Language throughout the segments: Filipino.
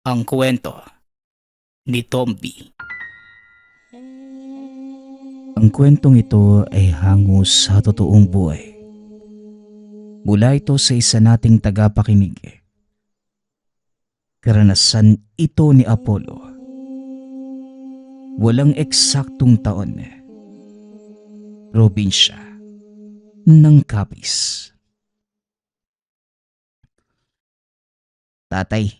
Ang kwento ni Tomby. Ang kwentong ito ay hango sa totoong buhay. Mula ito sa isa nating tagapakinig. Karanasan ito ni Apollo. Walang eksaktong taon. Probinsya ng Capiz. Tatay,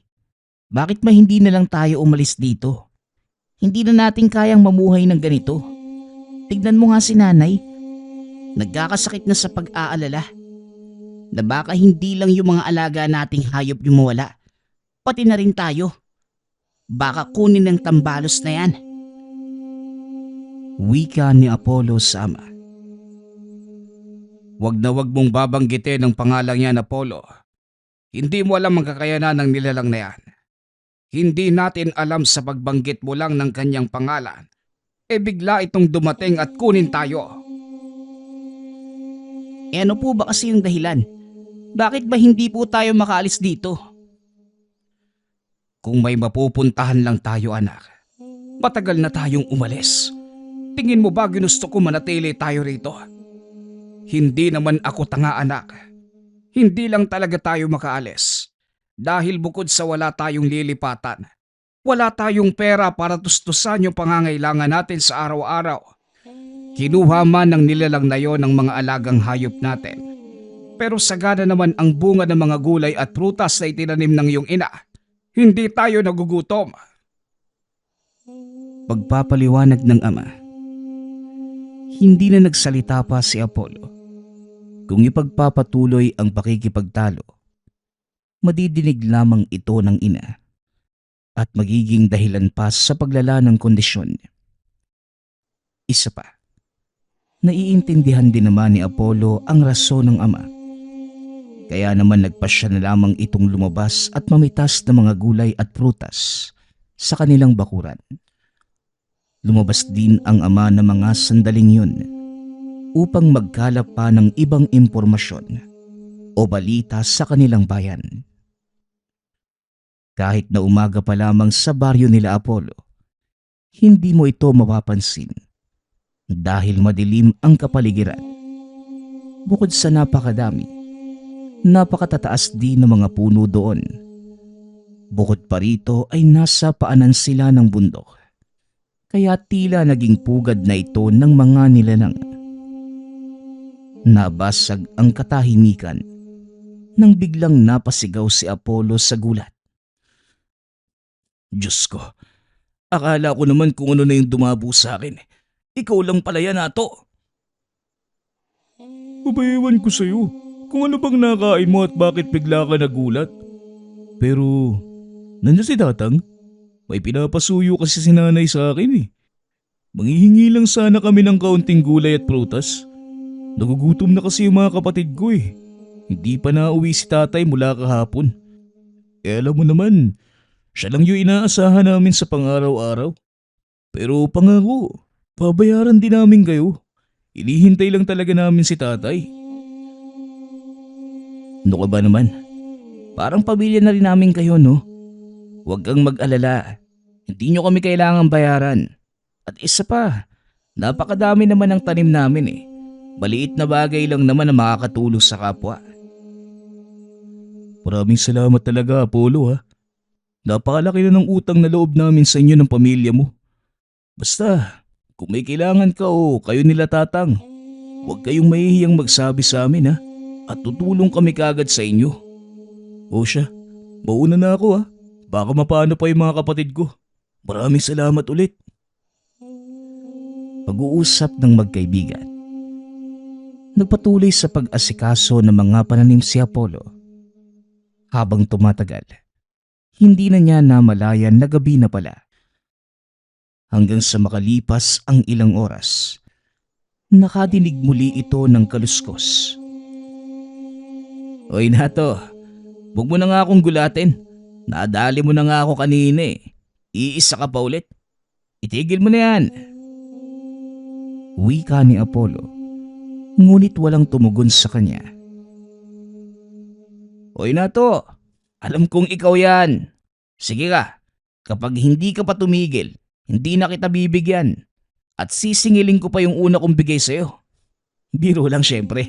bakit ba hindi na lang tayo umalis dito? Hindi na natin kayang mamuhay ng ganito. Tignan mo nga si nanay. Nagkakasakit na sa pag-aalala. Na baka hindi lang yung mga alaga nating hayop yung mawala. Pati na rin tayo. Baka kunin ng tambalos na yan. Wika ni Apollo sa ama. Wag na wag mong babanggitin ang pangalang yan, Apollo. Hindi mo alam ang kakayanan ng nilalang na yan. Hindi natin alam sa pagbanggit mo lang ng kanyang pangalan. Bigla itong dumating at kunin tayo. Ano po ba kasi yung dahilan? Bakit ba hindi po tayo makaalis dito? Kung may mapupuntahan lang tayo, anak. Matagal na tayong umalis. Tingin mo ba ginusto ko manatili tayo rito? Hindi naman ako tanga, anak. Hindi lang talaga tayo makaalis. Dahil bukod sa wala tayong lilipatan, wala tayong pera para tustusan yung pangangailangan natin sa araw-araw. Kinuha man ng nilalang na yon ng mga alagang hayop natin. Pero sagana naman ang bunga ng mga gulay at prutas na itinanim ng iyong ina. Hindi tayo nagugutom. Pagpapaliwanag ng ama. Hindi na nagsalita pa si Apollo. Kung ipagpapatuloy ang pakikipagtalo, madidinig lamang ito ng ina at magiging dahilan pa sa paglala ng kondisyon. Isa pa, naiintindihan din naman ni Apollo ang rason ng ama. Kaya naman nagpasya na lamang itong lumabas at mamitas ng mga gulay at prutas sa kanilang bakuran. Lumabas din ang ama ng mga sandaling yun upang magkalap pa ng ibang impormasyon o balita sa kanilang bayan. Kahit na umaga pa lamang sa baryo nila Apollo, hindi mo ito mapapansin dahil madilim ang kapaligiran. Bukod sa napakadami, napakatataas din ng mga puno doon. Bukod pa rito ay nasa paanan sila ng bundok, kaya tila naging pugad na ito ng mga nilalang. Nabasag ang katahimikan nang biglang napasigaw si Apollo sa gulat. Diyos ko, akala ko naman kung ano na yung dumabo sa akin. Ikaw lang pala yan, ato. Papayawan ko sa'yo kung ano bang nakain mo at bakit bigla ka nagulat. Pero, nandiyan si Tatang? May pinapasuyo kasi si nanay sa akin eh. Manghihingi lang sana kami ng kaunting gulay at prutas. Nagugutom na kasi yung mga kapatid ko eh. Hindi pa nauwi si tatay mula kahapon. Alam mo naman, siya lang yung inaasahan namin sa pang-araw-araw. Pero pangako, babayaran din namin kayo. Inihintay lang talaga namin si tatay. Ano ka ba naman? Parang pamilya na rin namin kayo, no? Huwag kang mag-alala. Hindi nyo kami kailangang bayaran. At isa pa, napakadami naman ng tanim namin eh. Maliit na bagay lang naman na makakatulong sa kapwa. Maraming salamat talaga, Apollo ha. Napakalaki na ng utang na loob namin sa inyo ng pamilya mo. Basta, kung may kailangan ka o kayo nila Tatang, huwag kayong mahihiyang magsabi sa amin ha. At tutulong kami kagad sa inyo. O siya, mauna na ako ha. Baka mapano pa yung mga kapatid ko. Maraming salamat ulit. Pag-uusap ng magkaibigan. Nagpatuloy sa pag-asikaso ng mga pananim si Apollo. Habang tumatagal, hindi na niya namalayan na gabi na pala. Hanggang sa makalipas ang ilang oras, nakadinig muli ito ng kaluskos. Oy Nato, huwag mo na nga akong gulatin. Nadali mo na nga ako kanina eh. Iisa ka pa ulit. Itigil mo na yan. Wika ni Apollo. Ngunit walang tumugon sa kanya. Hoy Nato, alam kong ikaw yan. Sige ka, kapag hindi ka pa tumigil, hindi na kita bibigyan. At sisingilin ko pa yung una kong bigay sa'yo. Biro lang syempre.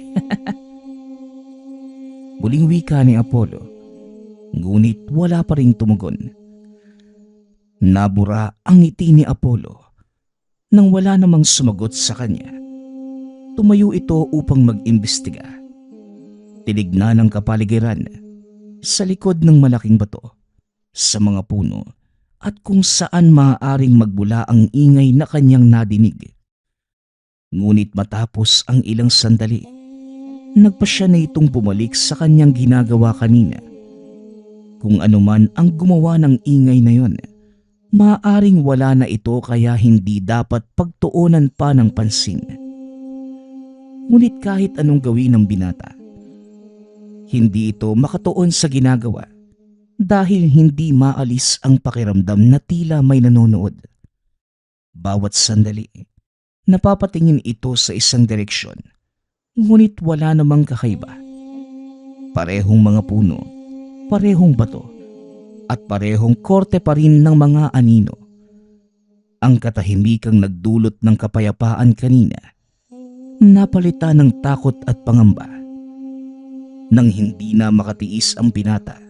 Muling wika ni Apollo, ngunit wala pa ring tumugon. Nabura ang ngiti ni Apollo nang wala namang sumagot sa kanya. Tumayo ito upang mag-imbestiga. Tinignan ang kapaligiran sa likod ng malaking bato, sa mga puno at kung saan maaaring magbula ang ingay na kanyang nadinig. Ngunit matapos ang ilang sandali, nagpasya na itong bumalik sa kanyang ginagawa kanina. Kung anuman ang gumawa ng ingay na yon, maaaring wala na ito kaya hindi dapat pagtuunan pa ng pansin. Ngunit kahit anong gawin ng binata, hindi ito makatuon sa ginagawa dahil hindi maalis ang pakiramdam na tila may nanonood. Bawat sandali, napapatingin ito sa isang direksyon, ngunit wala namang kakaiba. Parehong mga puno, parehong bato, at parehong korte pa rin ng mga anino. Ang katahimikang nagdulot ng kapayapaan kanina, napalitan ng takot at pangamba. Nang hindi na makatiis ang binata,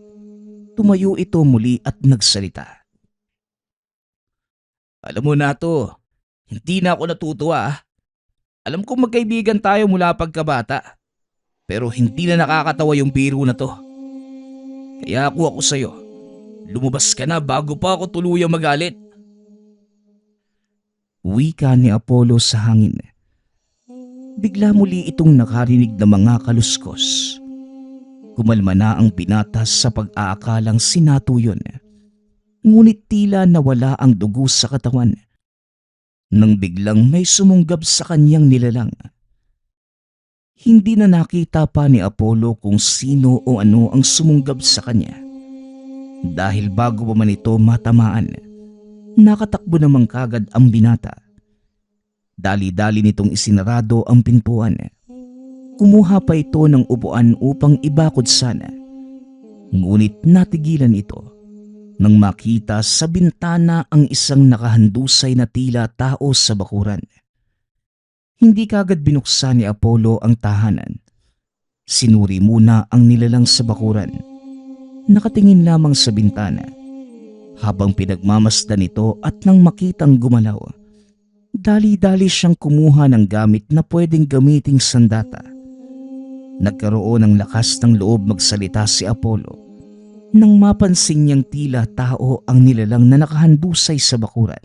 tumayo ito muli at nagsalita. Alam mo na to, hindi na ako natutuwa. Alam kong magkaibigan tayo mula pagkabata. Pero hindi na nakakatawa yung biro na to. Kaya ako sa'yo, lumabas ka na bago pa ako tuluyang magalit. Wika ni Apollo sa hangin. Bigla muli itong nakarinig ng mga kaluskos. Kumalma na ang binata sa pag-aakalang sinatuyon. Ngunit tila nawala ang dugo sa katawan nang biglang may sumunggab sa kanyang nilalang. Hindi na nakita pa ni Apollo kung sino o ano ang sumunggab sa kanya. Dahil bago pa man ito matamaan, nakatakbo namang kagad ang binata. Dali-dali nitong isinarado ang pintuan. Kumuha pa ito ng upuan upang ibakod sana. Ngunit natigilan ito nang makita sa bintana ang isang nakahandusay na tila tao sa bakuran. Hindi kagad binuksan ni Apollo ang tahanan. Sinuri muna ang nilalang sa bakuran. Nakatingin lamang sa bintana. Habang pinagmamasdan ito at nang makitang gumalaw, dali-dali siyang kumuha ng gamit na pwedeng gamiting sandata. Nagkaroon ng lakas ng loob magsalita si Apollo nang mapansin niyang tila tao ang nilalang na nakahandusay sa bakuran.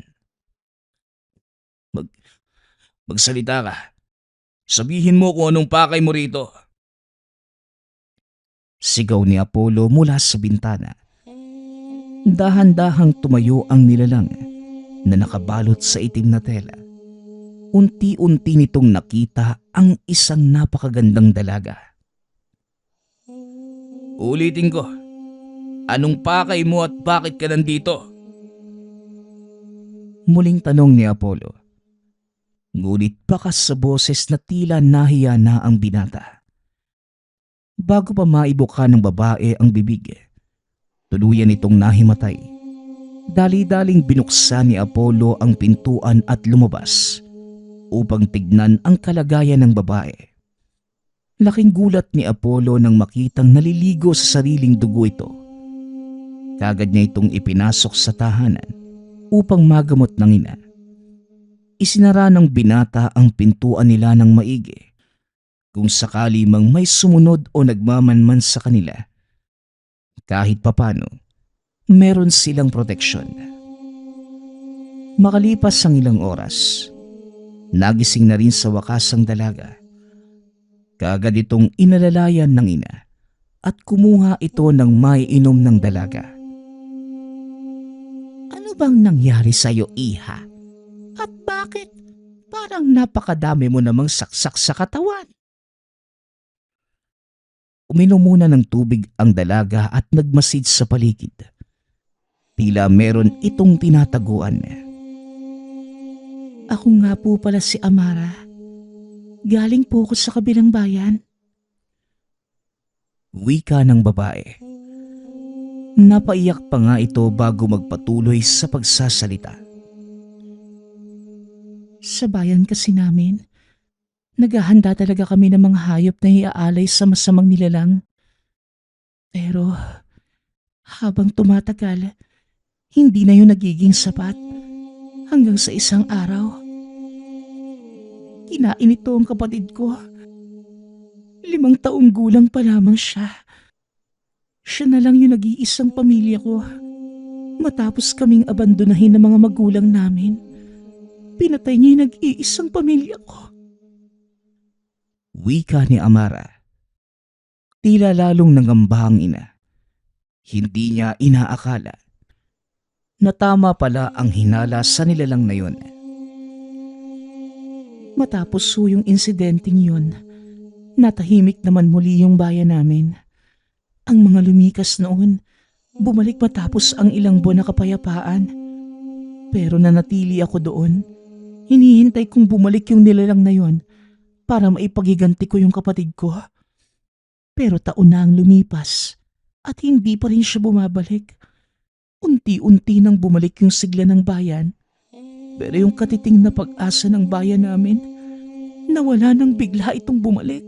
Magsalita ka. Sabihin mo kung anong pakay mo rito. Sigaw ni Apollo mula sa bintana. Dahan-dahang tumayo ang nilalang na nakabalot sa itim na tela. Unti-unti nitong nakita ang isang napakagandang dalaga. Ulitin ko. Anong pakay mo at bakit ka nandito? Muling tanong ni Apollo. Ngunit bakas sa boses na tila nahiya na ang binata. Bago pa maibuka ng babae ang bibig, tuluyan itong nahimatay. Dali-daling binuksan ni Apollo ang pintuan at lumabas upang tignan ang kalagayan ng babae. Laking gulat ni Apollo nang makitang naliligo sa sariling dugo ito. Kagad niya itong ipinasok sa tahanan upang magamot ng ina. Isinara ng binata ang pintuan nila ng maigi kung sakali mang may sumunod o nagmamanman sa kanila. Kahit papano, meron silang proteksyon. Makalipas ang ilang oras, nagising na rin sa wakas ang dalaga. Kaagad itong inalalayan ng ina at kumuha ito ng maiinom ng dalaga. Ano bang nangyari sa'yo, iha? At bakit parang napakadami mo namang saksak sa katawan? Uminom muna ng tubig ang dalaga at nagmasid sa paligid. Tila meron itong tinataguan. Ako nga po pala si Amara. Galing po ako sa kabilang bayan. Wika ng babae. Napaiyak pa nga ito bago magpatuloy sa pagsasalita. Sa bayan kasi namin, naghahanda talaga kami ng mga hayop na iaalay sa masamang nilalang. Pero habang tumatagal, hindi na yun nagiging sapat hanggang sa isang araw. Kinain ito ang kapatid ko. 5 taong gulang pa lamang siya. Siya na lang yung nag-iisang pamilya ko. Matapos kaming abandonahin ng mga magulang namin, pinatay niya yung nag-iisang pamilya ko. Wika ni Amara. Tila lalong nangamba ang ina. Hindi niya inaakala na tama pala ang hinala sa nilalang na yun. Matapos yung insidenteng yun, natahimik naman muli yung bayan namin. Ang mga lumikas noon, bumalik matapos ang ilang buwan na kapayapaan. Pero nanatili ako doon. Hinihintay kong bumalik yung nilalang na yun para maipagiganti ko yung kapatid ko. Pero taon na ang lumipas at hindi pa rin siya bumabalik. Unti-unti nang bumalik yung sigla ng bayan. Pero yung katiting na pag-asa ng bayan namin, nawala nang bigla itong bumalik.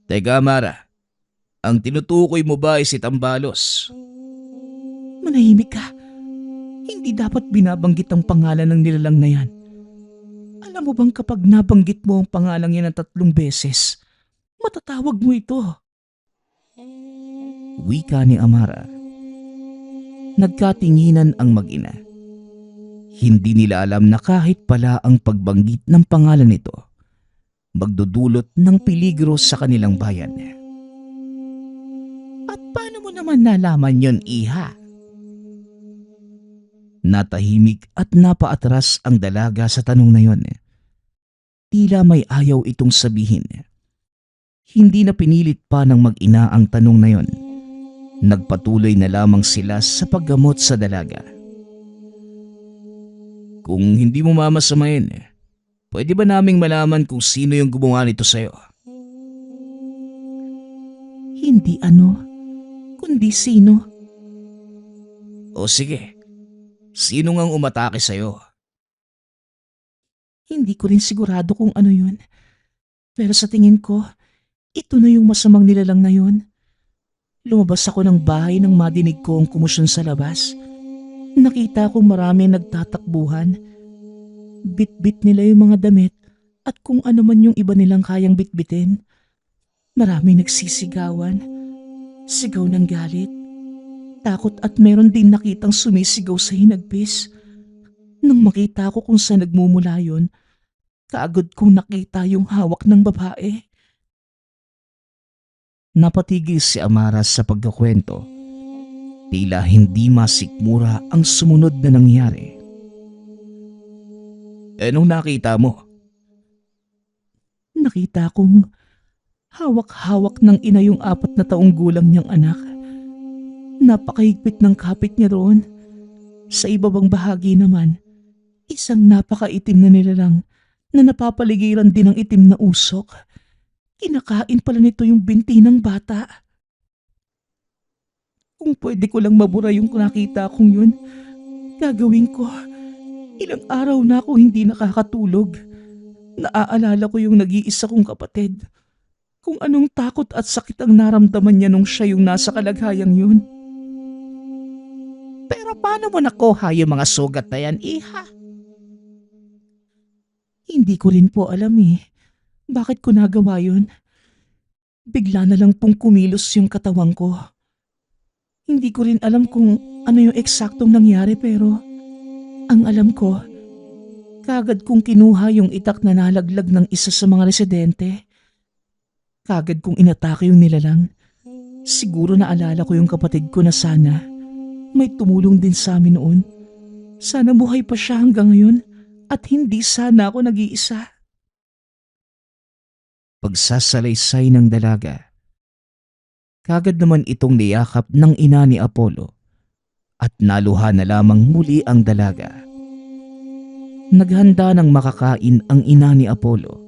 Teka Amara, ang tinutukoy mo ba ay si Tambalos? Manahimik ka. Hindi dapat binabanggit ang pangalan ng nilalang na yan. Alam mo bang kapag nabanggit mo ang pangalan yan ng 3 beses, matatawag mo ito. Wika ni Amara. Nagkatinginan ang mag-ina. Hindi nila alam na kahit pala ang pagbanggit ng pangalan nito, magdudulot ng peligro sa kanilang bayan. At paano mo naman nalaman yon, iha? Natahimik at napaatras ang dalaga sa tanong na yon. Tila may ayaw itong sabihin. Hindi na pinilit pa ng mag-ina ang tanong na yon. Nagpatuloy na lamang sila sa paggamot sa dalaga. Kung hindi mo mamasamain, pwede ba naming malaman kung sino yung gumawa nito sa'yo? Hindi ano, kundi sino. O sige, sino ngang umatake sa'yo? Hindi ko rin sigurado kung ano yun. Pero sa tingin ko, ito na yung masamang nilalang na yun. Lumabas ako ng bahay nang madinig ko ang kumusyon sa labas. Nakita kong marami nagtatakbuhan. Bit-bit nila yung mga damit at kung ano man yung iba nilang kayang bitbitin. Marami nagsisigawan. Sigaw ng galit. Takot at meron din nakitang sumisigaw sa hinagpis. Nang makita ko kung saan nagmumula yun, kaagad kong nakita yung hawak ng babae. Napatigil si Amara sa pagkakwento. Tila hindi masikmura ang sumunod na nangyari. Anong nakita mo? Nakita kong hawak-hawak ng ina yung 4 na taong gulang niyang anak. Napakahigpit ng kapit niya roon. Sa ibabang bahagi naman, isang napakaitim na nilalang na napapaligiran din ng itim na usok. Kinakain pala nito yung binti ng bata. Kung pwede ko lang mabura yung nakita kong yun, gagawin ko. Ilang araw na ako hindi nakakatulog. Naaalala ko yung nag-iisa kong kapatid. Kung anong takot at sakit ang naramdaman niya nung siya yung nasa kalagayang yun. Pero paano mo nakuha yung mga sugat na yan, iha? Hindi ko rin po alam eh. Bakit ko nagawa yun? Bigla na lang pong kumilos yung katawan ko. Hindi ko rin alam kung ano yung eksaktong nangyari pero ang alam ko, kagad kong kinuha yung itak na nalaglag ng isa sa mga residente. Kagad kong inatake yung nilalang. Siguro naalala ko yung kapatid ko na sana may tumulong din sa amin noon. Sana buhay pa siya hanggang ngayon at hindi sana ako nag-iisa. Pagsasalaysay ng dalaga. Kagad naman itong niyakap ng ina ni Apollo at naluha na lamang muli ang dalaga. Naghanda ng makakain ang ina ni Apollo.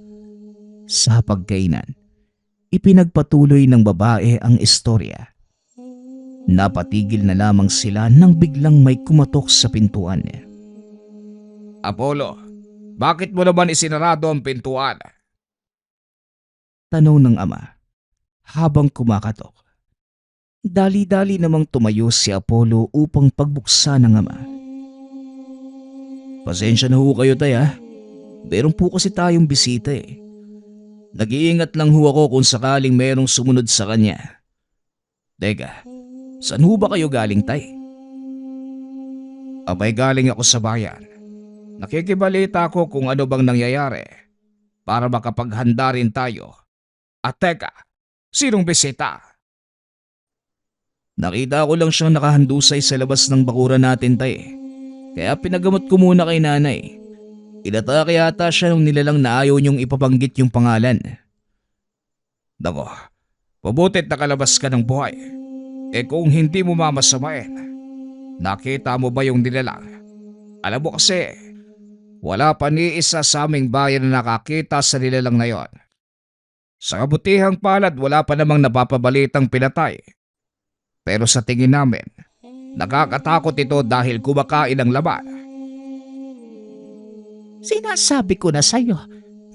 Sa pagkainan, ipinagpatuloy ng babae ang istorya. Napatigil na lamang sila nang biglang may kumatok sa pintuan. Apollo, bakit mo naman isinarado ang pintuan? Tanong ng ama habang kumakatok. Dali-dali namang tumayo si Apollo upang pagbuksan ng ama. Pasensya na ho kayo tay ha. Meron po kasi tayong bisita eh. Nag-iingat lang ho ako kung sakaling merong sumunod sa kanya. Teka, saan ho ba kayo galing tay? Abay, galing ako sa bayan. Nakikibalita ko kung ano bang nangyayari para makapaghanda rin tayo. At teka, sinong bisita? Nakita ko lang siyang nakahandusay sa labas ng bakuran natin tay. Kaya pinagamot ko muna kay nanay. Inatake yata siya nung nilalang na ayaw niyong ipabanggit yung pangalan. Nako, mabutit nakalabas ka ng buhay. Kung hindi mo mamasamain, nakita mo ba yung nilalang? Alam mo kasi, wala pa ni isa sa aming bayan na nakakita sa nilalang na yon. Sa kabutihang palad, wala pa namang napapabalitang pinatay. Pero sa tingin namin, nakakatakot ito dahil kumakain ng laman. Sinasabi ko na sa'yo,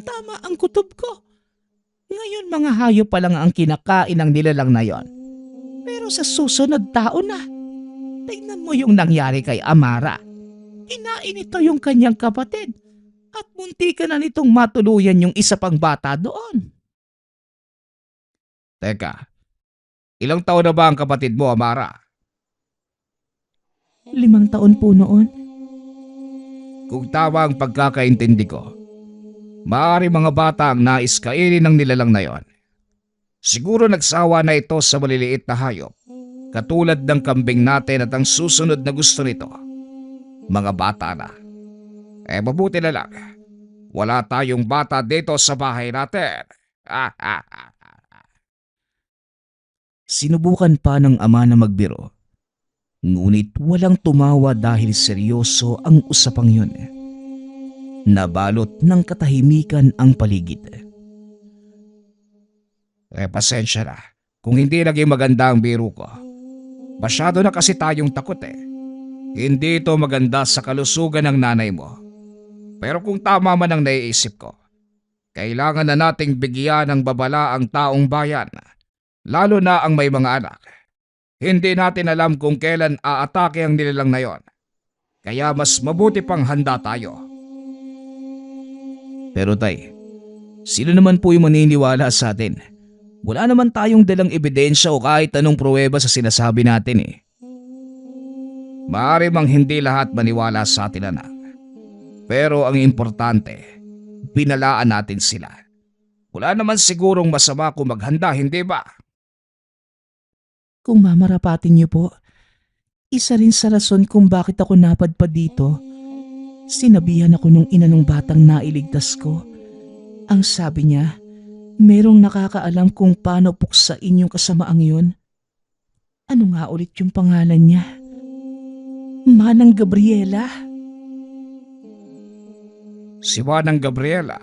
tama ang kutob ko. Ngayon mga hayop pa lang ang kinakain ng nilalang na yon. Pero sa susunod taon na, tingnan mo yung nangyari kay Amara. Kinain ito yung kanyang kapatid at munti ka na nitong matuluyan yung isa pang bata doon. Teka, ilang taon na ba ang kapatid mo, Amara? 5 taon po noon. Kung tama ang pagkakaintindi ko, maaari mga bata ang nais kainin ng nilalang na yon. Siguro nagsawa na ito sa maliliit na hayop, katulad ng kambing natin at ang susunod na gusto nito. Mga bata na. Mabuti na lang. Wala tayong bata dito sa bahay natin. Sinubukan pa ng ama na magbiro. Ngunit walang tumawa dahil seryoso ang usapang yun. Nabalot ng katahimikan ang paligid. Pasensya na. Kung hindi naging maganda ang biro ko. Masyado na kasi tayong takot eh. Hindi ito maganda sa kalusugan ng nanay mo. Pero kung tama man ang naiisip ko, kailangan na nating bigyan ng babala ang taong bayan, lalo na ang may mga anak. Hindi natin alam kung kailan aatake ang nilalang na yon. Kaya mas mabuti pang handa tayo. Pero tay, sino naman po yung maniniwala sa atin? Wala naman tayong dalang ebidensya o kahit anong pruweba sa sinasabi natin eh. Maaari mang hindi lahat maniwala sa atin, anak. Pero ang importante, binalaan natin sila. Wala naman sigurong masama kung maghanda, hindi ba? Kung mamarapatin niyo po, isa rin sa rason kung bakit ako napadpad dito, sinabihan ako nung ina ng batang nailigtas ko. Ang sabi niya, merong nakakaalam kung paano puksain yung kasamaang yun. Ano nga ulit yung pangalan niya? Manang Gabriela. Si Manang Gabriela,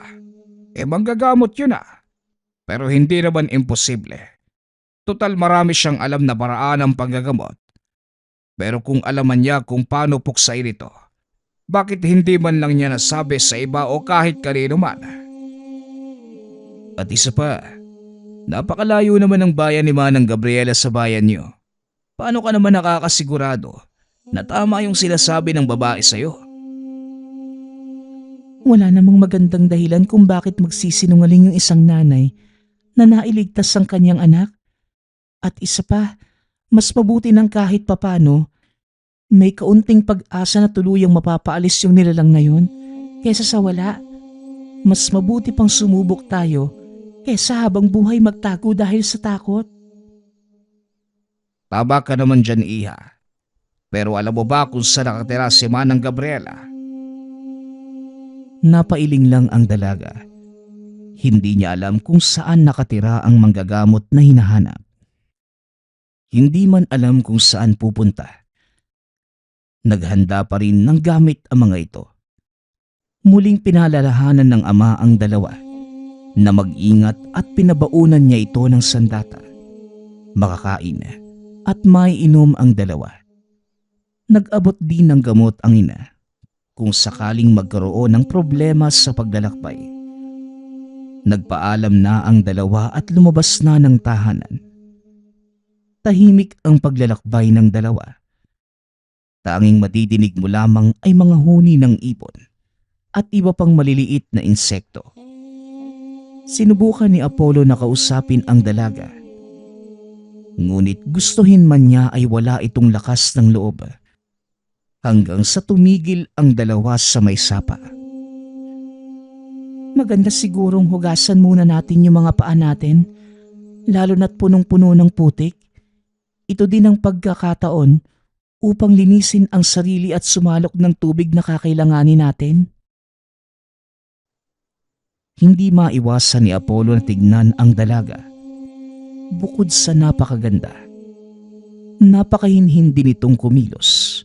manggagamot yun ah. Pero hindi naman imposible. Total marami siyang alam na paraan ng panggagamot. Pero kung alaman niya kung paano puksain ito, bakit hindi man lang niya nasabi sa iba o kahit kanino man? At isa pa, napakalayo naman ng bayan ni Manang Gabriela sa bayan niyo. Paano ka naman nakakasigurado na tama yung sinasabi ng babae sa'yo? Wala namang magandang dahilan kung bakit magsisinungaling yung isang nanay na nailigtas ang kanyang anak. At isa pa, mas mabuti ng kahit papano, may kaunting pag-asa na tuluyang mapapaalis yung nilalang na yun kesa sa wala. Mas mabuti pang sumubok tayo kesa habang buhay magtago dahil sa takot. Tama ka naman dyan, Iha. Pero alam mo ba kung saan nakatira si Manang Gabriela? Napailing lang ang dalaga. Hindi niya alam kung saan nakatira ang manggagamot na hinahanap. Hindi man alam kung saan pupunta. Naghanda pa rin ng gamit ang mga ito. Muling pinalalahanan ng ama ang dalawa na mag-ingat at pinabaunan niya ito ng sandata, makakain at maiinom ang dalawa. Nag-abot din ng gamot ang ina kung sakaling magkaroon ng problema sa paglalakbay. Nagpaalam na ang dalawa at lumabas na ng tahanan. Tahimik ang paglalakbay ng dalawa. Tanging madidinig mo lamang ay mga huni ng ibon at iba pang maliliit na insekto. Sinubukan ni Apollo na kausapin ang dalaga. Ngunit gustuhin man niya ay wala itong lakas ng loob. Hanggang sa tumigil ang dalawa sa may sapa. Maganda sigurong hugasan muna natin yung mga paa natin, lalo na't punong-puno ng putik. Ito din ang pagkakataon upang linisin ang sarili at sumalok ng tubig na kakailanganin natin. Hindi maiwasan ni Apollo na tignan ang dalaga. Bukod sa napakaganda, napakahinhin din itong kumilos.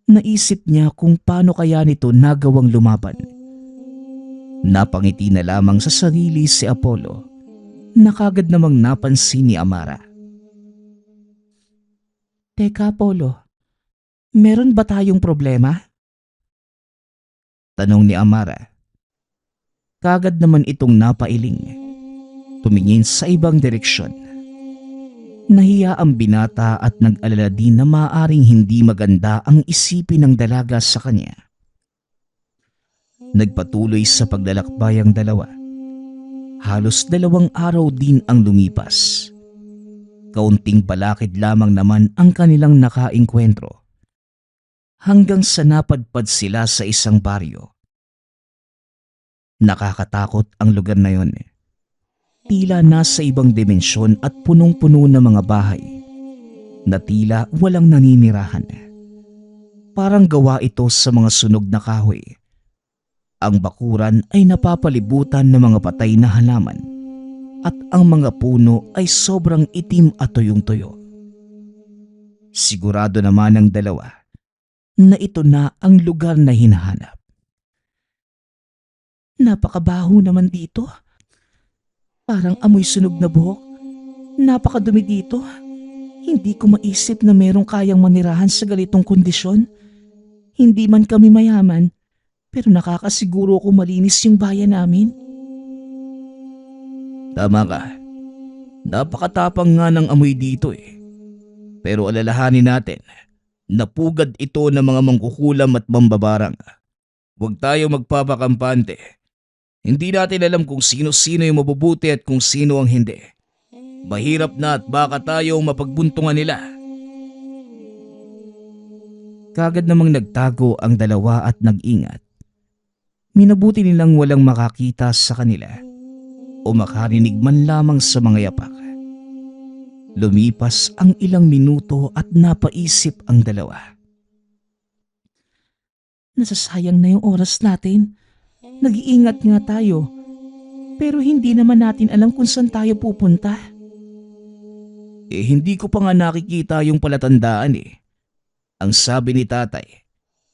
Naisip niya kung paano kaya nito nagawang lumaban. Napangiti na lamang sa sarili si Apollo na kagad namang napansin ni Amara. Teka, Apollo, meron ba tayong problema? Tanong ni Amara. Kagad naman itong napailing. Tumingin sa ibang direksyon. Nahiya ang binata at nag-alala din na maaaring hindi maganda ang isipin ng dalaga sa kanya. Nagpatuloy sa paglalakbay ang dalawa. Halos 2 araw din ang lumipas. Kaunting balakid lamang naman ang kanilang nakaengkwentro. Hanggang sa napadpad sila sa isang baryo. Nakakatakot ang lugar na yon. Tila nasa ibang dimensyon at punong-puno ng mga bahay na tila walang naninirahan. Parang gawa ito sa mga sunog na kahoy. Ang bakuran ay napapalibutan ng mga patay na halaman at ang mga puno ay sobrang itim at tuyong-tuyo. Sigurado naman ang dalawa na ito na ang lugar na hinahanap. Napakabaho naman dito. Parang amoy sunog na buhok. Napakadumi dito. Hindi ko maisip na merong kayang manirahan sa ganitong kondisyon. Hindi man kami mayaman, pero nakakasiguro ko malinis yung bayan namin. Tama ka. Napakatapang nga ng amoy dito eh. Pero alalahanin natin, napugad ito ng mga mangkukulam at mambabarang. Huwag tayo magpapakampante. Hindi natin alam kung sino-sino yung mabubuti at kung sino ang hindi. Mahirap na at baka tayo mapagbuntungan nila. Kagad namang nagtago ang dalawa at nag-ingat. Minabuti nilang walang makakita sa kanila o makarinig man lamang sa mga yapak. Lumipas ang ilang minuto at napaisip ang dalawa. Nasasayang na yung oras natin. Nag-iingat nga tayo. Pero hindi naman natin alam kung saan tayo pupunta. Hindi ko pa nga nakikita yung palatandaan eh. Ang sabi ni tatay,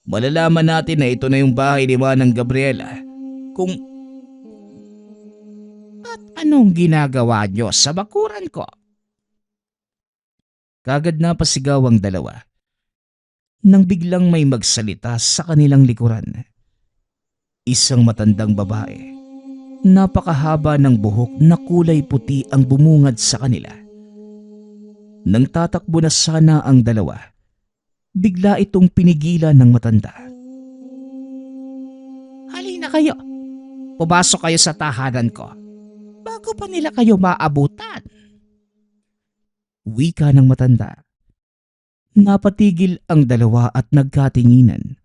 malalaman natin na ito na yung bahay ni Manang Gabriela kung... At anong ginagawa nyo sa bakuran ko? Kagad na pasigaw ang dalawa nang biglang may magsalita sa kanilang likuran. Isang matandang babae. Napakahaba ng buhok na kulay puti ang bumungad sa kanila. Nang tatakbo na sana ang dalawa, bigla itong pinigilan ng matanda. Halina kayo. Pumasok kayo sa tahanan ko. Bago pa nila kayo maabutan. Wika ng matanda. Napatigil ang dalawa at nagkatinginan.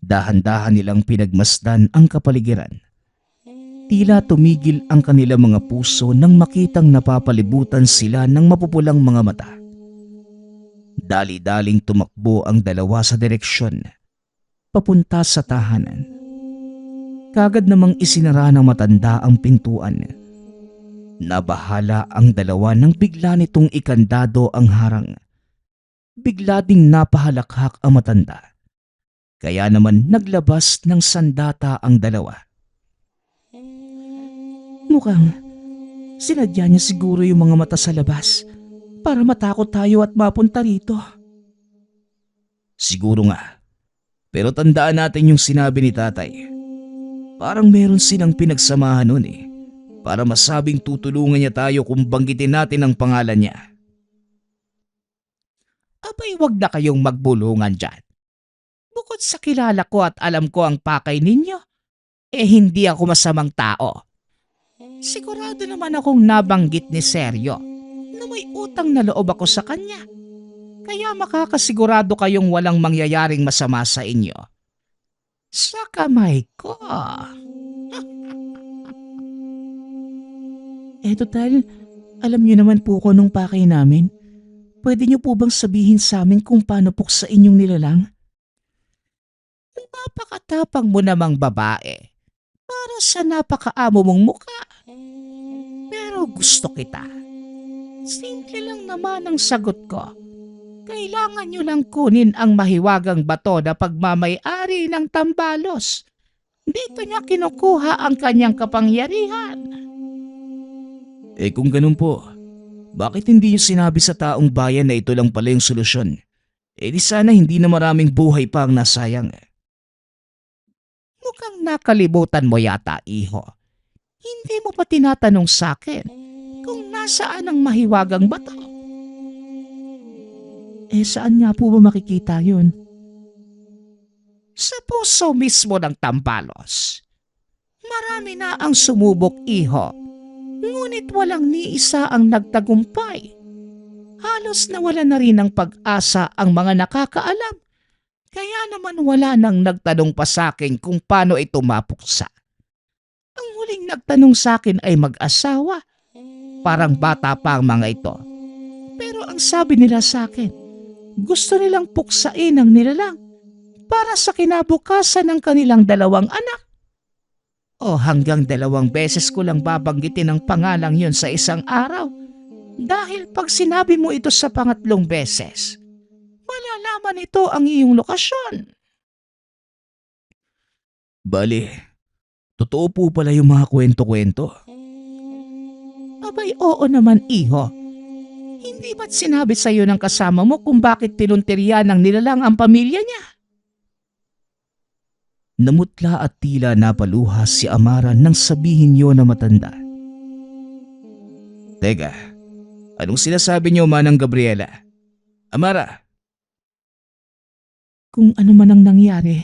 Dahan-dahan nilang pinagmasdan ang kapaligiran. Tila tumigil ang kanilang mga puso nang makitang napapalibutan sila ng mapupulang mga mata. Dali-daling tumakbo ang dalawa sa direksyon, papunta sa tahanan. Kagad namang isinara ng matanda ang pintuan. Nabahala ang dalawa nang bigla nitong ikandado ang harang. Bigla ding napahalakhak ang matanda. Kaya naman naglabas ng sandata ang dalawa. Mukhang sinadya niya siguro yung mga mata sa labas. para matakot tayo at mapunta rito. Siguro nga. Pero tandaan natin yung sinabi ni tatay. Parang meron silang pinagsamahan nun eh. Para masabing tutulungan niya tayo kung banggitin natin ang pangalan niya. Abay, wag na kayong magbulungan dyan. Bukod sa kilala ko at alam ko ang pakay ninyo, hindi ako masamang tao. Sigurado naman akong nabanggit ni Sergio na may utang na loob ako sa kanya. Kaya makakasigurado kayong walang mangyayaring masama sa inyo. Sa kamay ko. Total, alam niyo naman po ko nung pakay namin. Pwede niyo po bang sabihin sa amin kung paano puksa inyong nilalang? Napakatapang mo namang babae para sa napakaamo mong mukha. Pero gusto kita. Simple lang naman ang sagot ko. Kailangan nyo lang kunin ang mahiwagang bato na pagmamay-ari ng Tambalos. Dito niya kinukuha ang kanyang kapangyarihan. Kung ganun po, bakit hindi niyo sinabi sa taong bayan na ito lang pala yung solusyon? Di sana hindi na maraming buhay pa ang nasayang. Mukhang nakalimutan mo yata, iho. Hindi mo pa tinatanong sa akin kung nasaan ang mahiwagang bato. Saan nga po ba makikita yun? Sa puso mismo ng Tambalos. Marami na ang sumubok, iho. Ngunit walang ni isa ang nagtagumpay. Halos nawala na rin ng pag-asa ang mga nakakaalam. Kaya naman wala nang nagtanong pa sa akin kung paano ito mapuksa. Ang huling nagtanong sa akin ay mag-asawa. Parang bata pa ang mga ito. Pero ang sabi nila sa akin, gusto nilang puksain ang nilalang para sa kinabukasan ng kanilang dalawang anak. O hanggang 2 beses ko lang babanggitin ang pangalang yun sa isang araw. Dahil pag sinabi mo ito sa pangatlong beses, malalaman ito ang iyong lokasyon. Bali, totoo po pala yung mga kwento-kwento. Abay, oo naman, iho. Hindi ba't sinabi sa iyo ng kasama mo kung bakit tinuntirya ng nilalang ang pamilya niya? Namutla at tila napaluha si Amara nang sabihin niyo na matanda. Teka, anong sinasabi niyo, Manang Gabriela? Amara, Kung ano man ang nangyari,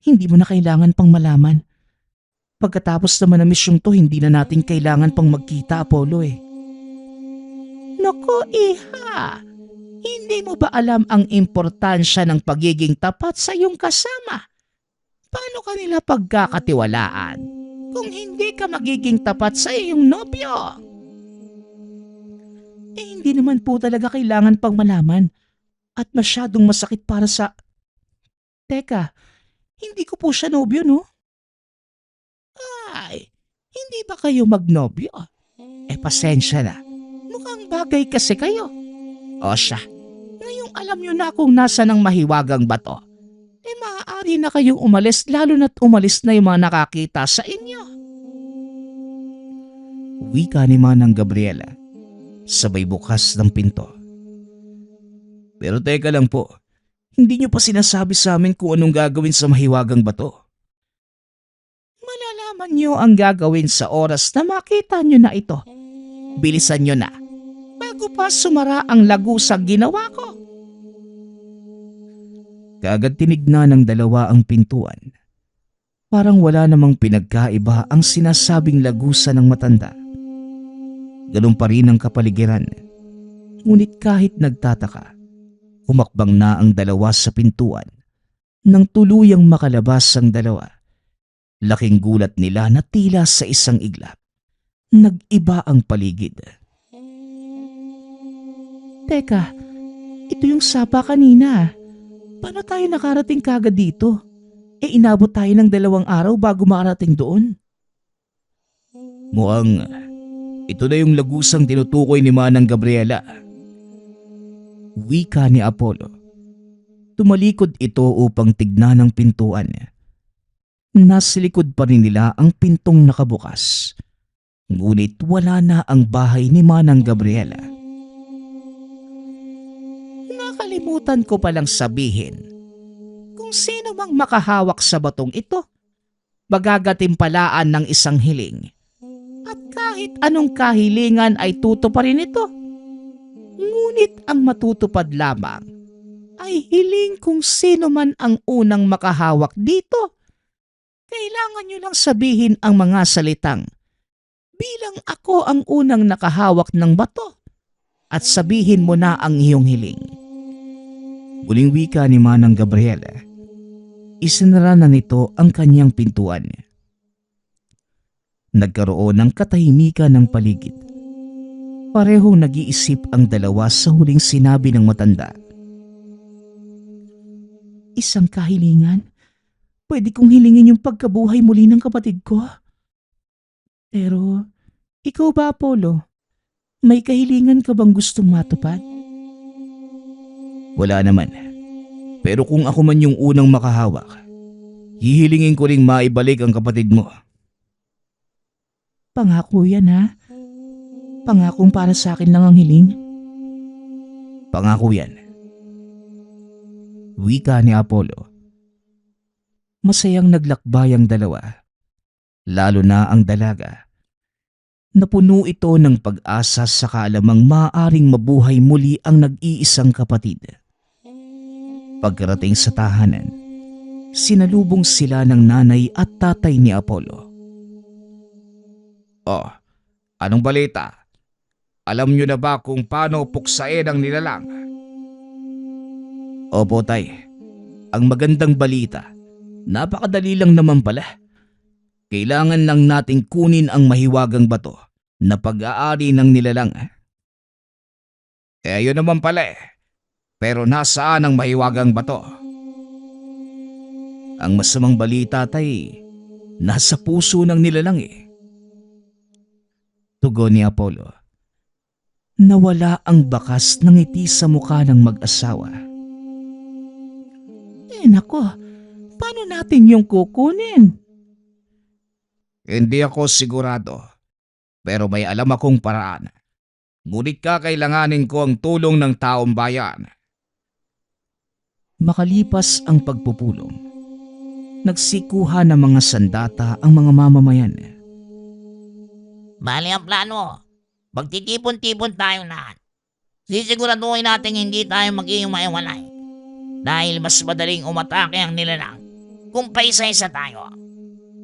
hindi mo na kailangan pang malaman. Pagkatapos naman ng misyong to, hindi na natin kailangan pang magkita, Apollo eh. Naku, iha! Hindi mo ba alam ang importansya ng pagiging tapat sa iyong kasama? Paano kanila pagkakatiwalaan kung hindi ka magiging tapat sa iyong nobyo? Hindi naman po talaga kailangan pang malaman. At masyadong masakit para sa... Teka, hindi ko po siya nobyo, no? Ay, hindi ba kayo magnobyo? Pasensya na. Mukhang bagay kasi kayo. O siya, ngayong alam nyo na kung nasa ng mahiwagang bato, maaari na kayong umalis lalo na't umalis na yung mga nakakita sa inyo. wika ni Manang Gabriela, sabay bukas ng pinto. Pero teka lang po, hindi niyo pa sinasabi sa amin kung anong gagawin sa mahiwagang bato. Malalaman nyo ang gagawin sa oras na makita nyo na ito. Bilisan nyo na, bago pa sumara ang lagusang ginawa ko. Kaagad tinignan ng dalawa ang pintuan. Parang wala namang pinagkaiba ang sinasabing lagusan ng matanda. Ganun pa rin ang kapaligiran. Ngunit kahit nagtataka, humakbang na ang dalawa sa pintuan. Nang tuluyang makalabas ang dalawa, laking gulat nila na tila sa isang iglap. Nag-iba ang paligid. Teka, ito yung sapa kanina. Paano tayo nakarating kagad dito? Inabot tayo ng 2 araw bago makarating doon. Mukhang ito na yung lagusang tinutukoy ni Manang Gabriela. Wika ni Apollo. Tumalikod ito upang tignan ang pintuan. Nasa likod pa rin nila ang pintong nakabukas. Ngunit wala na ang bahay ni Manang Gabriela. Nakalimutan ko palang sabihin, kung sino mang makahawak sa batong ito, magagatimpalaan ng isang hiling. At kahit anong kahilingan ay tutuparin ito. Ngunit ang matutupad lamang ay hiling kung sino man ang unang makahawak dito. Kailangan nyo lang sabihin ang mga salitang, bilang ako ang unang nakahawak ng bato, at sabihin mo na ang iyong hiling. Muling wika ni Manang Gabriela. Isinara na nito ang kanyang pintuan. Nagkaroon ng katahimikan ng paligid. Parehong nag-iisip ang dalawa sa huling sinabi ng matanda. Isang kahilingan? Pwede kong hilingin yung pagkabuhay muli ng kapatid ko. Pero, ikaw ba, Apollo? May kahilingan ka bang gustong matupad? Wala naman. Pero kung ako man yung unang makahawak, hihilingin ko ring maibalik ang kapatid mo. Pangako yan, ha? Pangakong para sa akin lang ang hiling? Pangako yan. Wika ni Apollo. Masayang naglakbay ang dalawa, lalo na ang dalaga. Napuno ito ng pag-asa sa kaalamang maaaring mabuhay muli ang nag-iisang kapatid. Pagkarating sa tahanan, sinalubong sila ng nanay at tatay ni Apollo. Oh, anong balita? Alam nyo na ba kung paano puksain ang nilalang? Opo, tay. Ang magandang balita, napakadali lang naman pala. Kailangan lang nating kunin ang mahiwagang bato na pag-aari ng nilalang. Yun naman pala eh. Pero nasaan ang mahiwagang bato? Ang masamang balita, tay, nasa puso ng nilalang eh. Tugon ni Apollo. Nawala ang bakas ng ngiti sa mukha ng mag-asawa. Nako, paano natin yung kukunin? Hindi ako sigurado. Pero may alam akong paraan. Ngunit kakailanganin ko ang tulong ng taong bayan. Makalipas ang pagpupulong, nagsikuha ng mga sandata ang mga mamamayan. Bali ang plano, magtitipon-tipon tayo lahat. Sisiguraduhin natin hindi tayo magiging maiwalay. Dahil mas madaling umatake ang nilalang kung paisa-isa tayo.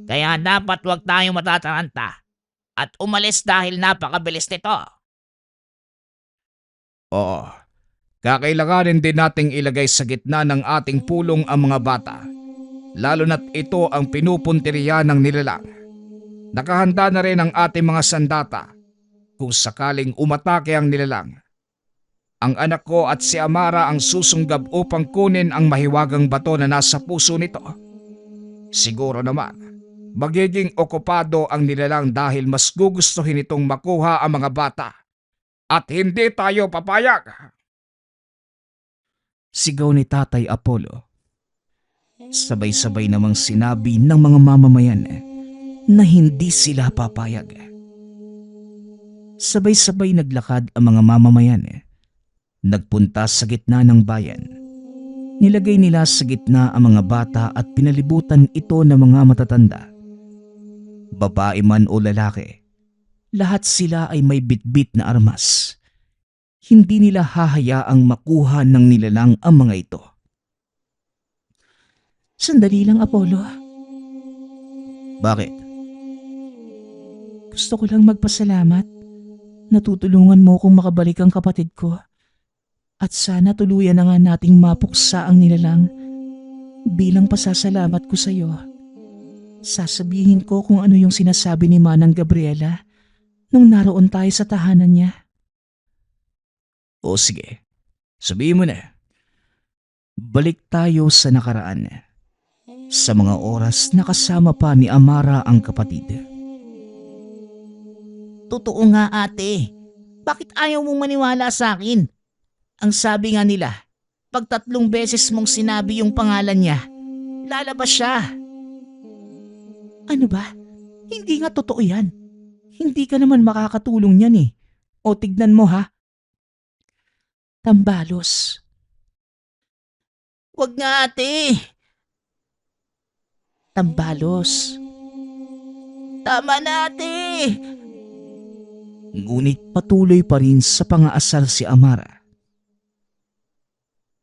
Kaya dapat wag tayo matataranta at umalis dahil napakabilis nito. Oo, kakailanganin din nating ilagay sa gitna ng ating pulong ang mga bata. Lalo na't ito ang pinupunteriya ng nilalang. Nakahanda na rin ang ating mga sandata kung sakaling umatake ang nilalang. Ang anak ko at si Amara ang susunggab upang kunin ang mahiwagang bato na nasa puso nito. Siguro naman, magiging okupado ang nilalang dahil mas gugustuhin itong makuha ang mga bata. At hindi tayo papayag. Sigaw ni Tatay Apollo. Sabay-sabay namang sinabi ng mga mamamayan na hindi sila papayag. Sabay-sabay naglakad ang mga mamamayan. Nagpunta sa gitna ng bayan. Nilagay nila sa gitna ang mga bata at pinalibutan ito ng mga matatanda. Babae man o lalaki, lahat sila ay may bitbit na armas. Hindi nila hahayaang makuha ng nilalang ang mga ito. Sandali lang, Apollo. Bakit? Gusto ko lang magpasalamat. Natutulungan mo kung makabalik ang kapatid ko. At sana tuluyan na nga nating mapuksa ang nilalang. Bilang pasasalamat ko sa iyo, sasabihin ko kung ano yung sinasabi ni Manang Gabriela nung naroon tayo sa tahanan niya. O sige, sabihin mo na. Balik tayo sa nakaraan. Sa mga oras na kasama pa ni Amara ang kapatid. Totoo nga ate, bakit ayaw mong maniwala sa akin? Ang sabi nga nila, pag 3 beses mong sinabi yung pangalan niya, lalabas siya. Ano ba? Hindi nga totoo yan. Hindi ka naman makakatulong yan eh. O tignan mo ha. Tambalos, Wag nga ate. Tambalos. Tama na ate. Ngunit patuloy pa rin sa pangaasar si Amara.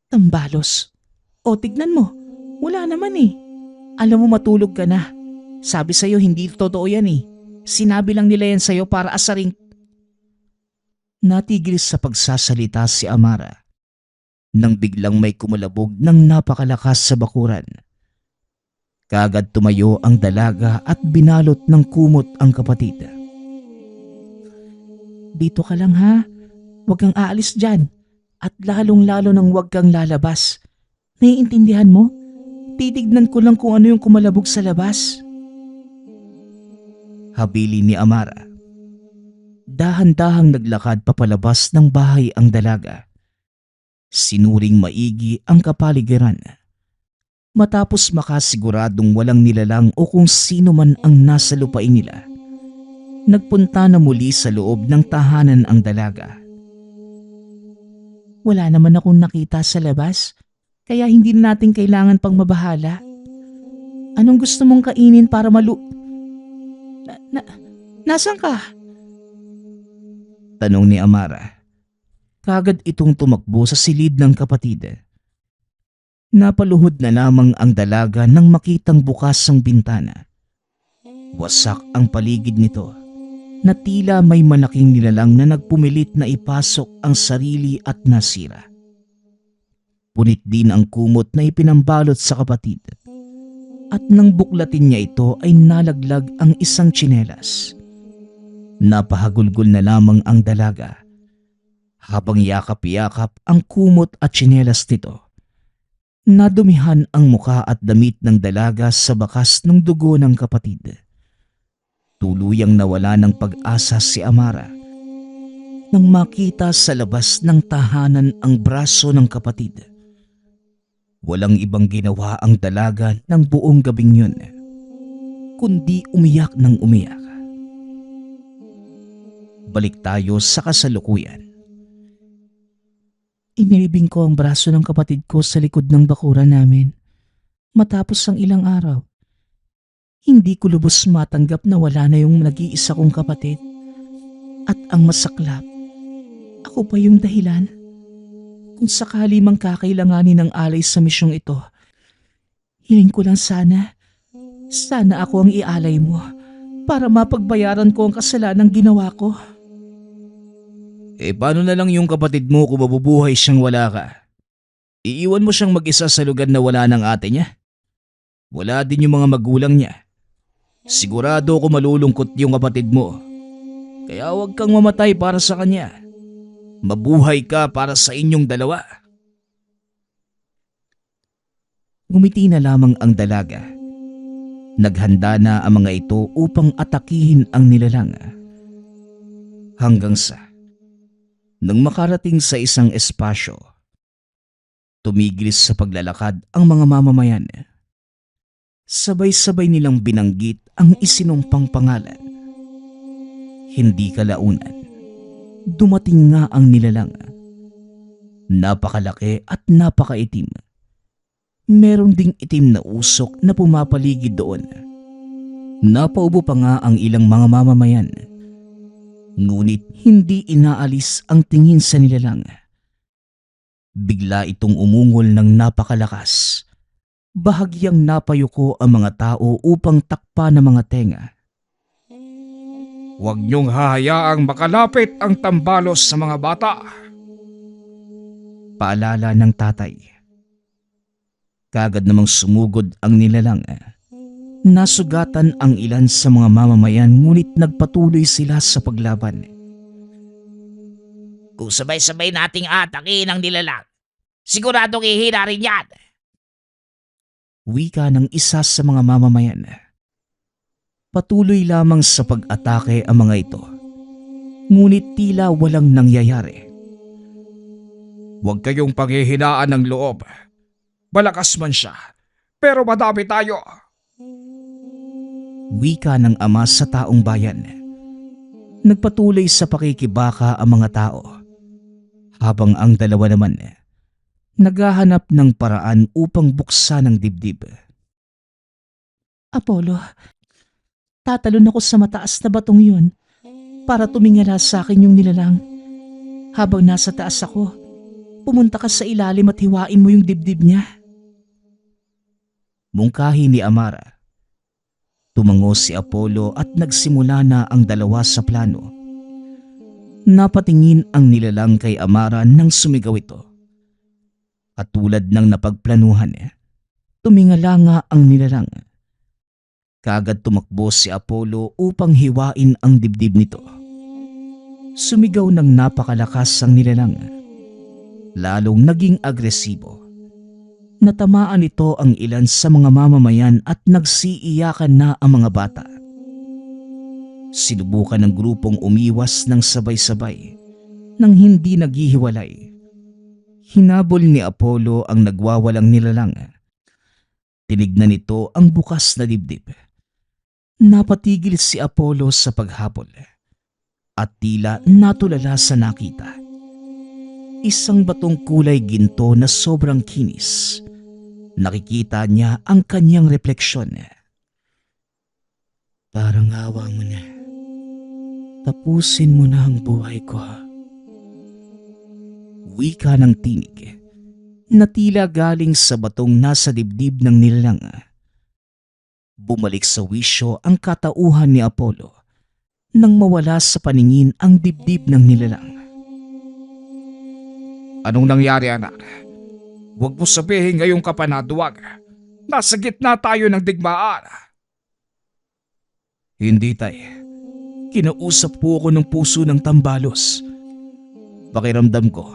Tambalos. O tignan mo, wala naman eh. Alam mo matulog ka na. Sabi sa'yo hindi totoo yan eh. Sinabi lang nila yan sa'yo para asaring. Natigil sa pagsasalita si Amara nang biglang may kumalabog ng napakalakas sa bakuran. Kaagad tumayo ang dalaga at binalot ng kumot ang kapatid. Dito ka lang ha. Huwag kang aalis dyan. At lalong-lalo nang huwag kang lalabas. Naiintindihan mo? Titignan ko lang kung ano yung kumalabog sa labas. Habili ni Amara. Dahan-dahang naglakad papalabas ng bahay ang dalaga. Sinuring maigi ang kapaligiran. Matapos makasiguradong walang nilalang o kung sino man ang nasa lupain nila, nagpunta na muli sa loob ng tahanan ang dalaga. Wala naman akong nakita sa labas, kaya hindi natin kailangan pang mabahala. Anong gusto mong kainin para Nasaan ka? Tanong ni Amara. Kagad itong tumakbo sa silid ng kapatid. Napaluhod na lamang ang dalaga nang makitang bukas ang bintana. Wasak ang paligid nito na tila may malaking nilalang na nagpumilit na ipasok ang sarili at nasira. Punit din ang kumot na ipinambalot sa kapatid. At nang buklatin niya ito ay nalaglag ang isang tsinelas. Napahagulgol na lamang ang dalaga habang yakap-yakap ang kumot at tsinelas nito. Nadumihan ang muka at damit ng dalaga sa bakas ng dugo ng kapatid. Tuluyang nawala ng pag-asa si Amara nang makita sa labas ng tahanan ang braso ng kapatid. Walang ibang ginawa ang dalaga ng buong gabing yun, kundi umiyak ng umiyak. Balik tayo sa kasalukuyan. Inilibing ko ang braso ng kapatid ko sa likod ng bakuran namin. Matapos ang ilang araw, hindi ko lubos matanggap na wala na yung nag-iisa kong kapatid. At ang masaklap, ako pa yung dahilan. Kung sakali mang kakailanganin ng alay sa misyong ito, hiling ko lang sana ako ang ialay mo para mapagbayaran ko ang kasalanang ginawa ko. Paano na lang yung kapatid mo kung mabubuhay siyang wala ka? Iiwan mo siyang mag-isa sa lugar na wala ng ate niya? Wala din yung mga magulang niya. Sigurado ako malulungkot yung kapatid mo. Kaya huwag kang mamatay para sa kanya. Mabuhay ka para sa inyong dalawa. Ngumiti na lamang ang dalaga. Naghanda na ang mga ito upang atakihin ang nilalang. Hanggang sa nang makarating sa isang espasyo, tumigil sa paglalakad ang mga mamamayan. Sabay-sabay nilang binanggit ang isinumpang pangalan. Hindi kalaunan, dumating nga ang nilalang. Napakalaki at napakaitim. Meron ding itim na usok na pumapaligid doon. Napaubo pa nga ang ilang mga mamamayan. Ngunit hindi inaalis ang tingin sa nilalang. Bigla itong umungol ng napakalakas. Bahagyang napayuko ang mga tao upang takpa ng mga tenga. Huwag niyong hahayaang makalapit ang tambalos sa mga bata. Paalala ng tatay. Kagad namang sumugod ang nilalang. Nasugatan ang ilan sa mga mamamayan ngunit nagpatuloy sila sa paglaban. Kung sabay-sabay nating atakin ang nilalang, siguradong ihina rin yan. Wika ng isa sa mga mamamayan. Patuloy lamang sa pag-atake ang mga ito. Ngunit tila walang nangyayari. Huwag kayong panghihinaan ng loob. Malakas man siya, pero madami tayo. Wika ng ama sa taong bayan. Nagpatuloy sa pakikibaka ang mga tao. Habang ang dalawa naman naghahanap ng paraan upang buksan ang dibdib. Apollo, tatalon ako sa mataas na batong yun para tumingala sa akin yung nilalang. Habang nasa taas ako, pumunta ka sa ilalim at hiwain mo yung dibdib niya. Mungkahi ni Amara. Tumango si Apollo at nagsimula na ang dalawa sa plano. Napatingin ang nilalang kay Amara nang sumigaw ito. At tulad ng napagplanuhan, tumingala nga ang nilalang. Kagad tumakbo si Apollo upang hiwain ang dibdib nito. Sumigaw ng napakalakas ang nilalang. Lalong naging agresibo. Natamaan ito ang ilan sa mga mamamayan at nagsiiyakan na ang mga bata. Sinubukan ng grupong umiwas ng sabay-sabay nang hindi naghihiwalay. Hinabol ni Apollo ang nagwawalang nilalang. Tinignan nito ang bukas na dibdib. Napatigil si Apollo sa paghabol at tila natulala sa nakita. Isang batong kulay ginto na sobrang kinis. Nakikita niya ang kanyang refleksyon. Parang awa mo na. Tapusin mo na ang buhay ko. Wika ng tinig na tila galing sa batong nasa dibdib ng nilalang. Bumalik sa wisyo ang katauhan ni Apollo nang mawala sa paningin ang dibdib ng nilalang. Anong nangyari, anak? Huwag mo sabihin ngayong ka pa naduwag. Nasa gitna tayo ng digmaan. Hindi, tay. Kinausap po ako ng puso ng Tambalos. Pakiramdam ko,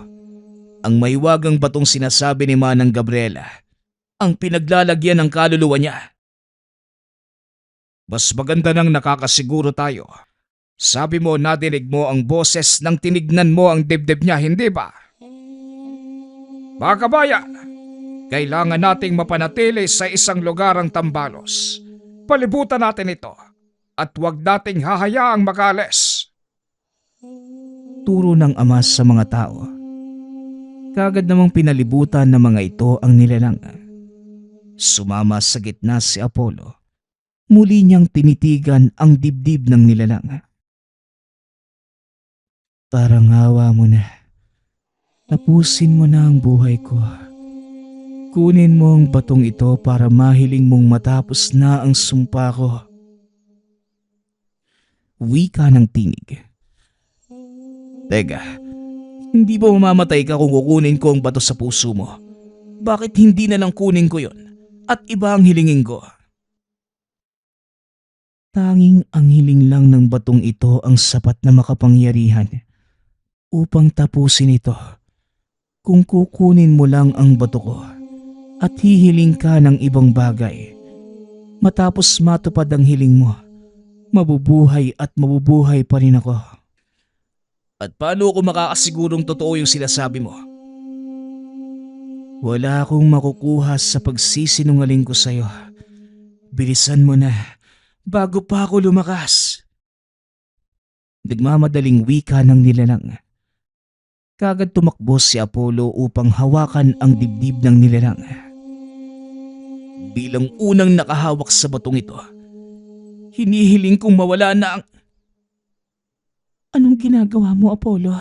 ang mahiwagang batong sinasabi ni Manang Gabriela ang pinaglalagyan ng kaluluwa niya. Mas maganda nang nakakasiguro tayo. Sabi mo nadinig mo ang boses nang tinignan mo ang dibdib niya, hindi ba? Mga kabayan, kailangan nating mapanatili sa isang lugar ang Tambalos. Palibutan natin ito at huwag nating hahayaang makaalis. Turo ng ama sa mga tao. Kagad namang pinalibutan ng mga ito ang nilalang. Sumama sa gitna si Apollo. Muli niyang tinitigan ang dibdib ng nilalang. Parang awa mo na. Tapusin mo na ang buhay ko. Kunin mo ang batong ito para mahiling mong matapos na ang sumpa ko. Wika ng tinig. Teka, hindi ba mamamatay ka kung kukunin ko ang bato sa puso mo? Bakit hindi na lang kunin ko yon at iba ang hilingin ko? Tanging ang hiling lang ng batong ito ang sapat na makapangyarihan upang tapusin ito. Kung kukunin mo lang ang bato ko at hihiling ka ng ibang bagay, matapos matupad ang hiling mo, mabubuhay at mabubuhay pa rin ako. At paano ako makakasigurong totoo yung sinasabi mo? Wala akong makukuha sa pagsisinungaling ko sa'yo. Bilisan mo na bago pa ako lumakas. Nagmamadaling wika ng nilalang. Kagad tumakbo si Apollo upang hawakan ang dibdib ng nilalang. Bilang unang nakahawak sa batong ito, hinihiling kong mawala na ang... Anong ginagawa mo, Apollo?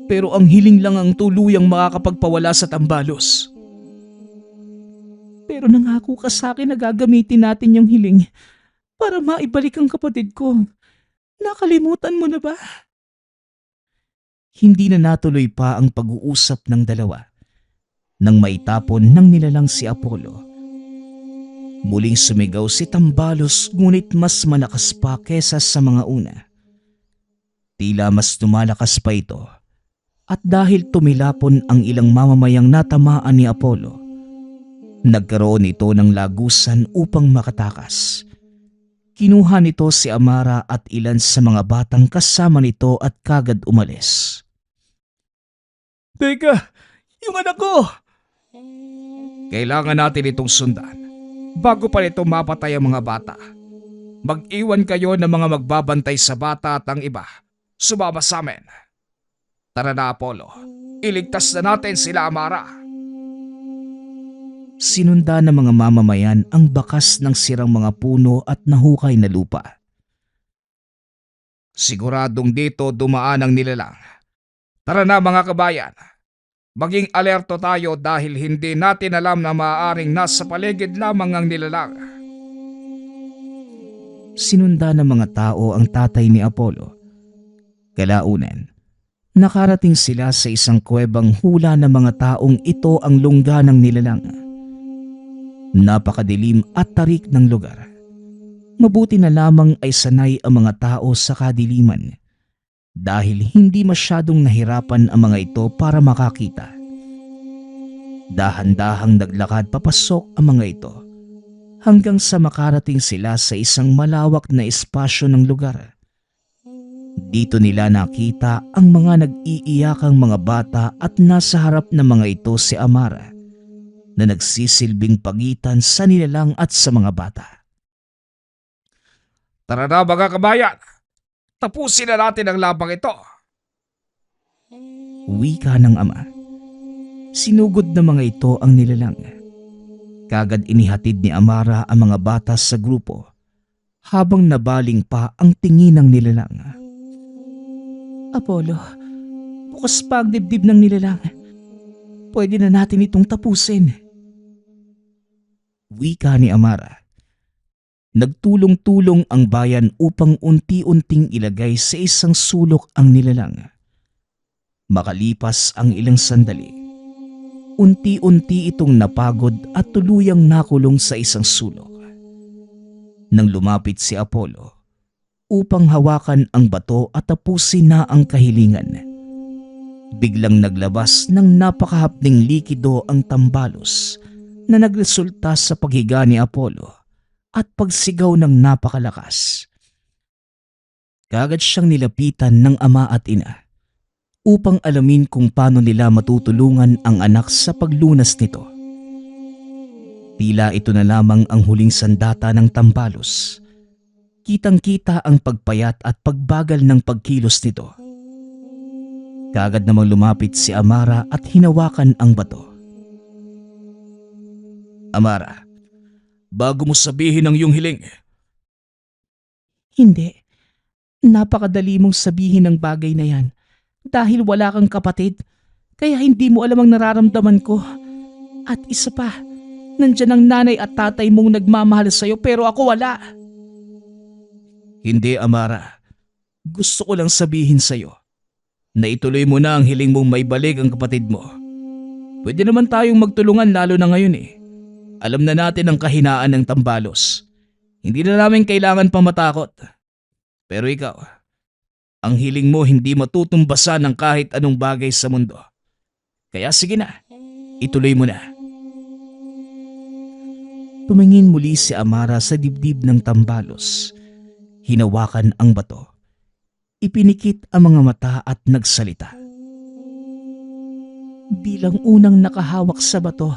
Pero ang hiling lang ang tuluyang makakapagpawala sa Tambalos. Pero nangako ka sa akin na gagamitin natin yung hiling para maibalik ang kapatid ko. Nakalimutan mo na ba? Hindi na natuloy pa ang pag-uusap ng dalawa nang maitapon ng nilalang si Apollo. Muling sumigaw si Tambalos ngunit mas malakas pa kesa sa mga una. Tila mas tumalakas pa ito at dahil tumilapon ang ilang mamamayang natamaan ni Apollo, nagkaroon ito ng lagusan upang makatakas. Kinuha nito si Amara at ilan sa mga batang kasama nito at kagad umalis. Teka, yung anak ko! Kailangan natin itong sundan bago pa nito mapatay ang mga bata. Mag-iwan kayo ng mga magbabantay sa bata at ang iba. Sumama sa amin. Tara na, Apollo. Iligtas na natin sila, Amara. Sinunda ng mga mamamayan ang bakas ng sirang mga puno at nahukay na lupa. Siguradong dito dumaan ang nilalang. Tara na mga kabayan. Maging alerto tayo dahil hindi natin alam na maaaring nasa paligid lamang ang nilalang. Sinunda ng mga tao ang tatay ni Apollo. Kalaunan, nakarating sila sa isang kuwebang hula ng mga taong ito ang lungga ng nilalang. Napakadilim at tarik ng lugar. Mabuti na lamang ay sanay ang mga tao sa kadiliman dahil hindi masyadong nahirapan ang mga ito para makakita. Dahan-dahang naglakad papasok ang mga ito hanggang sa makarating sila sa isang malawak na espasyo ng lugar. Dito nila nakita ang mga nag-iiyakang mga bata at nasa harap ng mga ito si Amara na nagsisilbing pagitan sa nilalang at sa mga bata. Tara na mga kabayan. Tapusin na natin ang labang ito. Wika ng ama. Sinugod ng mga ito ang nilalang. Kagad inihatid ni Amara ang mga bata sa grupo habang nabaling pa ang tingin ng nilalang. Apollo, bukas pa ang dibdib ng nilalang. Pwede na natin itong tapusin. Wika ni Amara. Nagtulong-tulong ang bayan upang unti-unting ilagay sa isang sulok ang nilalang. Makalipas ang ilang sandali, unti-unti itong napagod at tuluyang nakulong sa isang sulok. Nang lumapit si Apollo upang hawakan ang bato at tapusin na ang kahilingan, biglang naglabas ng napakahapding likido ang tambalos na nagresulta sa paghiga ni Apollo at pagsigaw ng napakalakas. Kagad siyang nilapitan ng ama at ina upang alamin kung paano nila matutulungan ang anak sa paglunas nito. Tila ito na lamang ang huling sandata ng tambalos. Kitang-kita ang pagpayat at pagbagal ng pagkilos nito. Kagad namang lumapit si Amara at hinawakan ang bato. Amara, bago mo sabihin ang iyong hiling, Hindi. Napakadali mong sabihin ang bagay na yan. Dahil wala kang kapatid, kaya hindi mo alam ang nararamdaman ko. At isa pa, nandyan ang nanay at tatay mong nagmamahal sa'yo pero ako wala. hindi Amara. Gusto ko lang sabihin sa'yo na ituloy mo na ang hiling mong maibalik ang kapatid mo. Pwede naman tayong magtulungan lalo na ngayon eh. Alam na natin ang kahinaan ng tambalos. Hindi na namin kailangan pa matakot. Pero ikaw, ang hiling mo hindi matutumbasan ng kahit anong bagay sa mundo. Kaya sige na, ituloy mo na. Tumingin muli si Amara sa dibdib ng tambalos. Hinawakan ang bato. Ipinikit ang mga mata at nagsalita. Bilang unang nakahawak sa bato,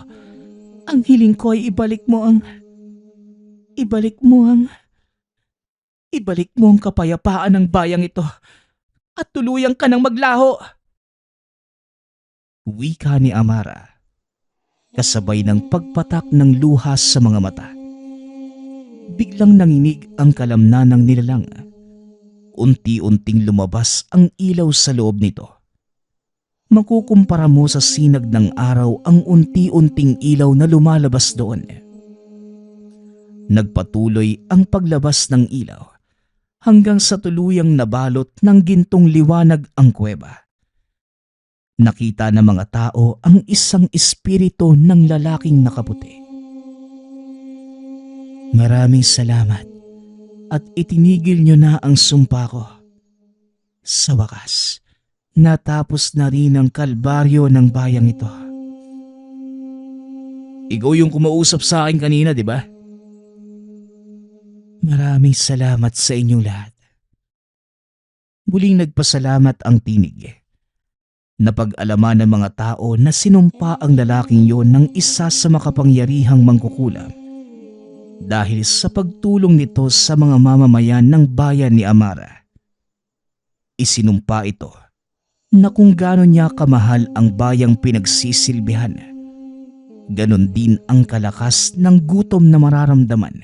ang hiling ko ay ibalik mo ang kapayapaan ng bayang ito at tuluyang ka ng maglaho. Wika ni Amara, kasabay ng pagpatak ng luha sa mga mata. Biglang nanginig ang kalamnan ng nilalang. Unti-unting lumabas ang ilaw sa loob nito. Makukumpara mo sa sinag ng araw ang unti-unting ilaw na lumalabas doon. Nagpatuloy ang paglabas ng ilaw hanggang sa tuluyang nabalot ng gintong liwanag ang kuweba. Nakita ng mga tao ang isang espiritu ng lalaking nakaputi. Maraming salamat at itinigil niyo na ang sumpa ko. Sa wakas, natapos na rin ang kalbaryo ng bayang ito. Ikaw yung kumausap sa akin kanina, di ba? Maraming salamat sa inyong lahat. Muling nagpasalamat ang tinig. Napag-alaman ng mga tao na sinumpa ang lalaking yon ng isa sa makapangyarihang mangkukulam dahil sa pagtulong nito sa mga mamamayan ng bayan ni Amara. Isinumpa ito na kung gaano niya kamahal ang bayang pinagsisilbihan, ganon din ang kalakas ng gutom na mararamdaman.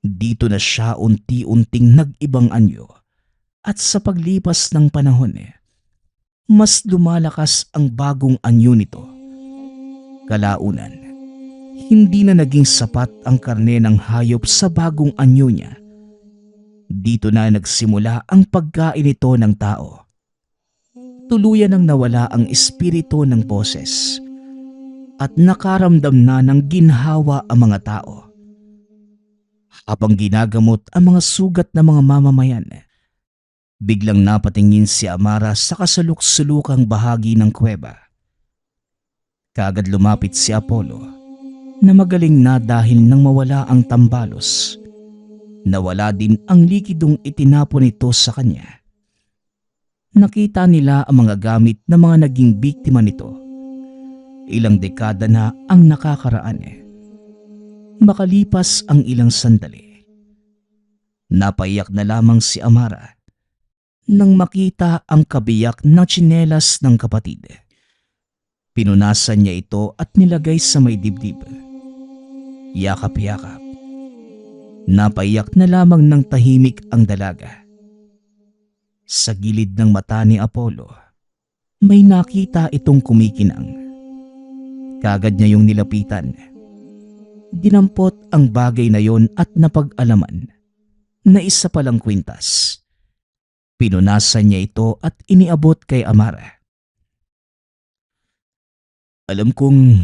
Dito na siya unti-unting nag-ibang anyo at sa paglipas ng panahon, mas lumalakas ang bagong anyo nito. Kalaunan, hindi na naging sapat ang karne ng hayop sa bagong anyo niya. Dito na nagsimula ang pagkain nito ng tao. Tuluyan nang nawala ang espiritu ng boses at nakaramdam na ng ginhawa ang mga tao. Habang ginagamot ang mga sugat ng mga mamamayan, biglang napatingin si Amara sa kasulok-sulukang bahagi ng kuweba. Kaagad lumapit si Apollo na magaling na dahil nang mawala ang tambalos. Nawala din ang likidong itinapon nito sa kanya. Nakita nila ang mga gamit ng mga naging biktima nito. Ilang dekada na ang nakakaraan. Makalipas ang ilang sandali, napaiyak na lamang si Amara nang makita ang kabiyak na tsinelas ng kapatid. Pinunasan niya ito at nilagay sa may dibdib. Yakap-yakap. Napaiyak na lamang ng tahimik ang dalaga. Sa gilid ng mata ni Apollo, may nakita itong kumikinang. Kagad niya yung nilapitan. Dinampot ang bagay na yon at napag-alaman na isa palang kwintas. Pinunasan niya ito at iniabot kay Amara. Alam kong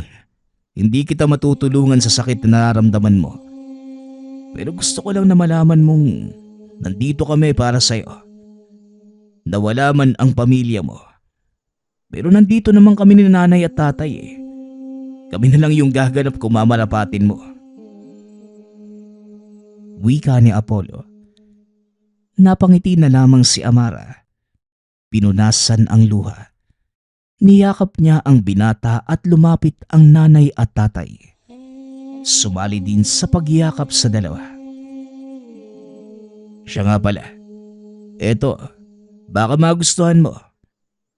hindi kita matutulungan sa sakit na nararamdaman mo. Pero gusto ko lang na malaman mong nandito kami para sa'yo. Nawala man ang pamilya mo. Pero nandito naman kami ni nanay at tatay eh. Kami na lang yung gaganap kung mamarapatin mo. Wika ni Apollo. Napangiti na lamang si Amara. Pinunasan ang luha. Niyakap niya ang binata at lumapit ang nanay at tatay. Sumali din sa pagyakap sa dalawa. Siya nga pala. Eto, baka magustuhan mo.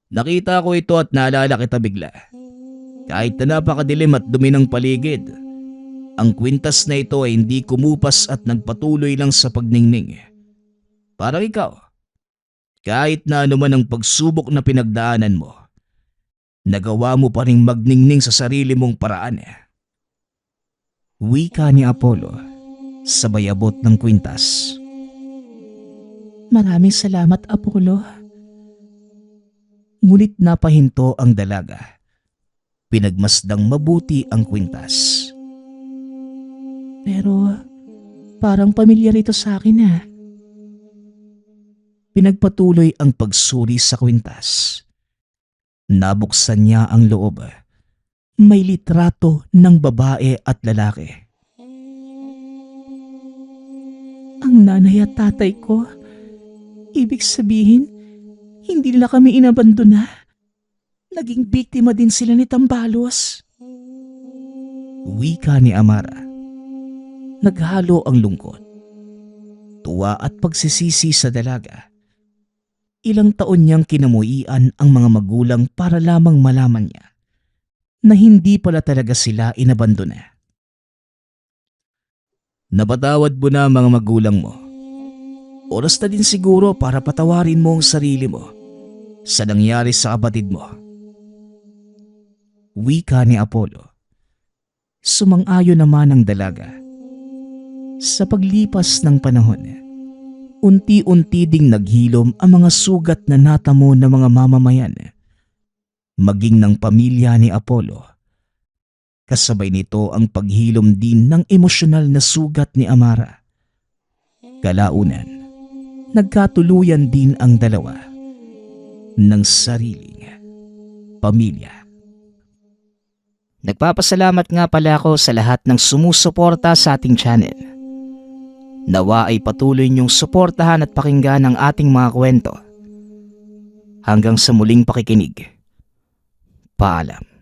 Nakita ko ito at naalala kita bigla. Kahit na napakadilim at dumi ng paligid, ang kwintas na ito ay hindi kumupas at nagpatuloy lang sa pagningning. Parang ikaw, kahit na anuman ang pagsubok na pinagdaanan mo, nagawa mo pa ring magningning sa sarili mong paraan. Wika ni Apollo, sabay abot ng kwintas. Maraming salamat, Apollo. Ngunit napahinto ang dalaga. Pinagmasdang mabuti ang kwintas. Pero parang pamilyar ito sa akin ah. Pinagpatuloy ang pagsuri sa kwintas. Nabuksan niya ang loob. May litrato ng babae at lalaki. Ang nanay at tatay ko, ibig sabihin, hindi nila kami inabandona. Naging biktima din sila ni Tambalos. Wika ni Amara. Naghalo ang lungkot, tuwa at pagsisisi sa dalaga. Ilang taon niyang kinamuian ang mga magulang para lamang malaman niya na hindi pala talaga sila inabandona. Napatawad mo na ang mga magulang mo. Oras na din siguro para patawarin mo ang sarili mo sa nangyari sa kapatid mo. Wika ni Apollo. Sumang-ayon naman ang dalaga. Sa paglipas ng panahon, unti-unti ding naghilom ang mga sugat na natamo ng mga mamamayan, maging ng pamilya ni Apollo. Kasabay nito ang paghilom din ng emosyonal na sugat ni Amara. Kalaunan, nagkatuluyan din ang dalawa ng sariling pamilya. Nagpapasalamat nga pala ako sa lahat ng sumusuporta sa ating channel. Nawa ay patuloy niyong suportahan at pakinggan ang ating mga kwento. Hanggang sa muling pakikinig. Paalam.